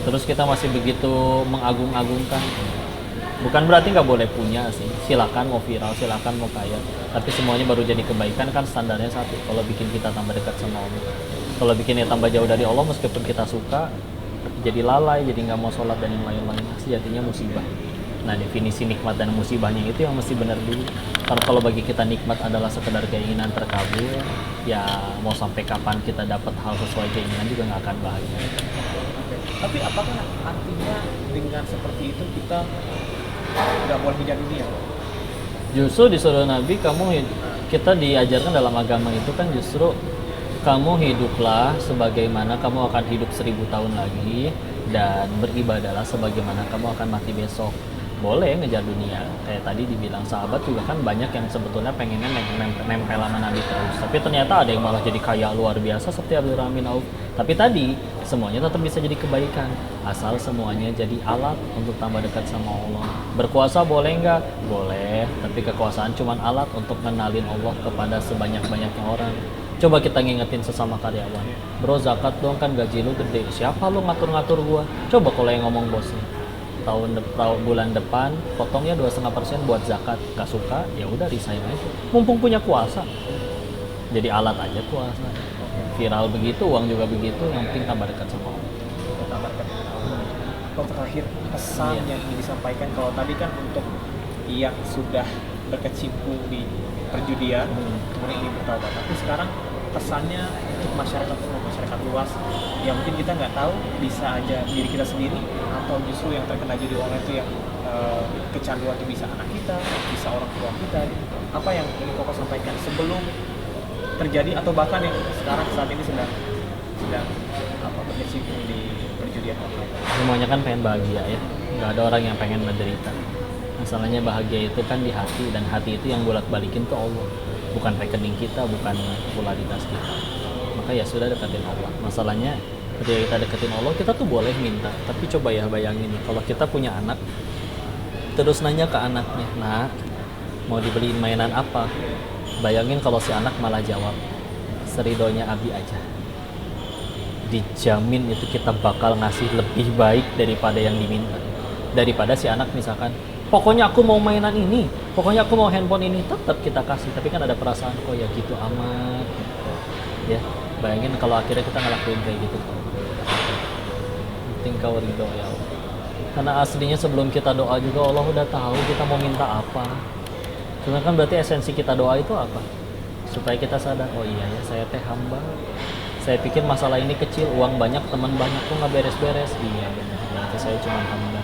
Terus kita masih begitu mengagung-agungkan. Bukan berarti nggak boleh punya sih, silakan mau viral, silakan mau kaya, tapi semuanya baru jadi kebaikan kan standarnya satu. Kalau bikin kita tambah dekat sama Allah, kalau bikinnya tambah jauh dari Allah, meskipun kita suka, jadi lalai, jadi nggak mau sholat dan yang lain-lain, sejatinya musibah. Nah, definisi nikmat dan musibahnya itu yang mesti benar dulu. Karena kalau bagi kita nikmat adalah sekedar keinginan terkabul, ya mau sampai kapan kita dapat hal sesuai keinginan juga nggak akan bahagia. Tapi apakah artinya dengan seperti itu kita nggak boleh hijab dunia? Justru disuruh Nabi, kita diajarkan dalam agama itu kan justru kamu hiduplah sebagaimana kamu akan hidup 1000 tahun lagi, dan beribadahlah sebagaimana kamu akan mati besok. Boleh ngejar dunia, kayak tadi dibilang sahabat juga kan banyak yang sebetulnya pengennya nempel sama Nabi terus, tapi ternyata ada yang malah jadi kaya luar biasa seperti Abdurrahman bin Auf. Tapi tadi semuanya tetap bisa jadi kebaikan asal semuanya jadi alat untuk tambah dekat sama Allah. Berkuasa boleh nggak? Boleh, tapi kekuasaan cuma alat untuk kenalin Allah kepada sebanyak-banyaknya orang. Coba kita ngingetin sesama karyawan, bro zakat dong kan gaji lu gede, siapa lu ngatur-ngatur gua? Coba kalau yang ngomong bosnya. bulan depan potongnya 2,5% buat zakat, nggak suka ya udah resign aja, mumpung punya kuasa, jadi alat aja kuasa. Viral begitu, uang juga begitu, yang penting tambah dekat sama Allah. Tambah dekat dengan Allah. Kalau terakhir pesan yang ingin disampaikan, kalau tadi kan untuk yang sudah berkecimpung di perjudian kemudian ingin bertaubat, tapi sekarang pesannya untuk masyarakat luas yang mungkin kita nggak tahu, bisa aja diri kita sendiri atau justru yang terkena judi online itu yang kecanduan itu bisa anak kita, bisa orang tua kita. Apa yang ingin Koko sampaikan sebelum terjadi atau bahkan yang sekarang saat ini sedang berkecimpung di perjudian online? Semuanya kan pengen bahagia ya, nggak ada orang yang pengen menderita. Masalahnya bahagia itu kan di hati, dan hati itu yang bolak-balikin tuh Allah, bukan rekening kita, bukan popularitas kita. Maka ya sudah, deketin Allah. Masalahnya ketika kita deketin Allah, kita tuh boleh minta, tapi coba ya bayangin nih, kalau kita punya anak terus nanya ke anaknya, "Nak, mau dibeliin mainan apa?" Bayangin kalau si anak malah jawab, "Seridonya Abi aja." Dijamin itu kita bakal ngasih lebih baik daripada yang diminta. Daripada si anak misalkan, "Pokoknya aku mau mainan ini, pokoknya aku mau handphone ini," tetap kita kasih, tapi kan ada perasaan, "Kok ya gitu amat," gitu. Ya, bayangin kalau akhirnya kita ngelakuin kayak gitu. Penting kau ridho ya Allah. Karena aslinya sebelum kita doa juga Allah udah tahu kita mau minta apa. Cuma kan berarti esensi kita doa itu apa? Supaya kita sadar, oh iya ya, saya teh hamba. Saya pikir masalah ini kecil, uang banyak, teman banyak, kok nggak beres-beres. Iya benar, berarti saya cuma hamba.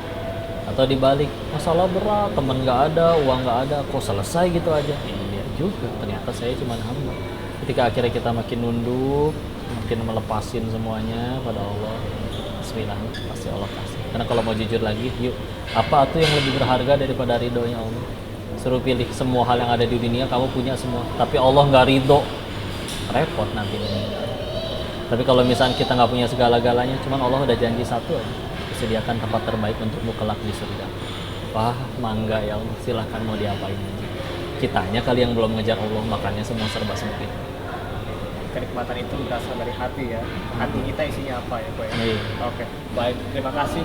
Atau dibalik, masalah berat, teman nggak ada, uang nggak ada, kok selesai gitu aja. Iya juga, ternyata saya cuma hamba. Ketika akhirnya kita makin nunduk, makin melepasin semuanya pada Allah, bismillah, pasti Allah kasih. Karena kalau mau jujur lagi, yuk, apa tuh yang lebih berharga daripada ridhonya Allah? Suruh pilih semua hal yang ada di dunia, kamu punya semua, tapi Allah nggak ridho, repot nanti. Tapi kalau misalnya kita nggak punya segala-galanya, cuman Allah udah janji satu aja, sediakan tempat terbaik untukmu kelak di surga. Wah, mangga ya Allah, silahkan mau diapain aja. Kitanya kali yang belum ngejar Allah, makanya semua serba sempit. Kenikmatan itu berasal dari hati ya. Hati kita isinya apa ya, Pak? Iya. Oke, baik. Terima kasih.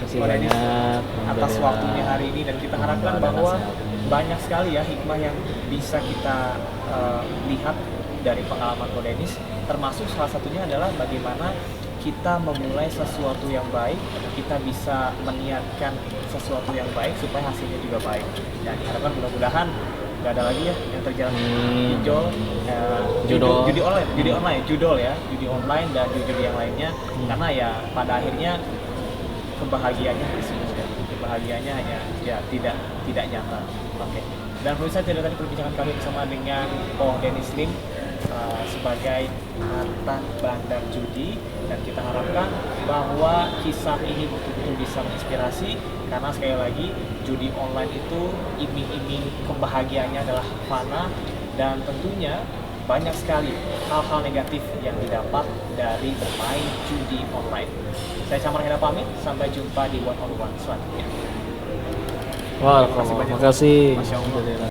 Terima kasih banyak atas waktunya hari ini, dan kita harapkan bahwa banyak sekali ya hikmah yang bisa kita lihat dari pengalaman Ko Dennis, termasuk salah satunya adalah bagaimana kita memulai sesuatu yang baik, kita bisa meniatkan sesuatu yang baik supaya hasilnya juga baik. Dan diharapkan mudah-mudahan nggak ada lagi ya yang terjadi judi online dan judi yang lainnya, karena ya pada akhirnya kebahagiaannya kebahagiaannya hanya ya tidak nyata. Oke. Dan pemirsa, tidak tadi perbincangan kami bersama dengan Ko Dennis Lim sebagai mantan bandar judi, dan kita harapkan bahwa kisah ini betul-betul bisa menginspirasi, karena sekali lagi judi online itu iming-iming kebahagiaannya adalah fana, dan tentunya banyak sekali hal-hal negatif yang didapat dari bermain judi online. Saya Samar Hera pamit, sampai jumpa di one on one selanjutnya. Wah, terima kasih. Masya Allah.